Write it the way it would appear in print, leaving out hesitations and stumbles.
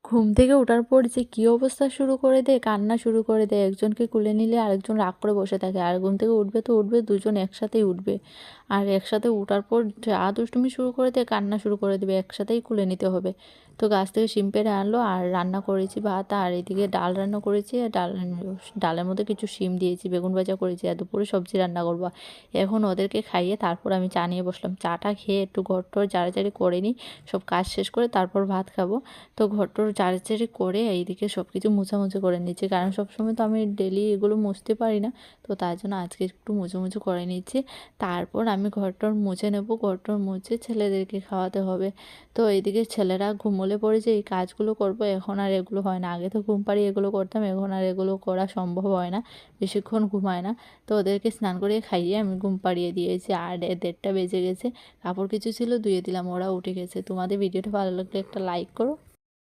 ঘুম থেকে ওঠার পর যে কী অবস্থা শুরু করে দেয়, কান্না শুরু করে দেয়। একজনকে কোলে নিলে আরেকজন রাগ করে বসে থাকে, আর ঘুম থেকে উঠবে তো উঠবে, দুজন একসাথেই উঠবে। আর একসাথে উঠার পর যা দুষ্টুমি শুরু করে দেয়, কান্না শুরু করে দেবে, একসাথেই কোলে নিতে হবে। তো গাছ থেকে শিম পেড়ে আনলো, আর রান্না করেছি ভাত, আর এদিকে ডাল রান্না করেছি। আর ডালের মধ্যে কিছু শিম দিয়েছি, বেগুন ভাজা করেছি, আর দুপুরে সবজি রান্না করবো। এখন ওদেরকে খাইয়ে তারপর আমি চা নিয়ে বসলাম। চাটা খেয়ে একটু ঘর টর ঝাড়াঝাড়ি করে নিই, সব কাজ শেষ করে তারপর ভাত খাবো। তো ঘরটর ঝাড়াঝাড়ি করে এইদিকে সব কিছু মোছামুছি করে নিচ্ছি, কারণ সবসময় তো আমি ডেলি এগুলো মুছতে পারি না। তো তার জন্য আজকে একটু মুছামুছি করে নিচ্ছি। তারপর আমি ঘরটর মুছে নেব, ঘরটর মুছে ছেলেদেরকে খাওয়াতে হবে। তো এইদিকে ছেলেরা ঘুমোলে পড়েছে, এই কাজগুলো করব। এখন আর এগুলো হয় না, আগে তো ঘুম পাড়িয়ে এগুলো করতাম, এখন আর এগুলো করা সম্ভব হয় না, বেশিক্ষণ ঘুমায় না। তো ওদেরকে স্নান করিয়ে খাইয়ে আমি ঘুম পাড়িয়ে দিয়েছি, আর 1:30টা বেজে গেছে। কাপড় কিছু ছিল ধুয়ে দিলাম, ওরা উঠে গেছে। তোমাদের ভিডিওটা ভালো লাগলে একটা লাইক করো।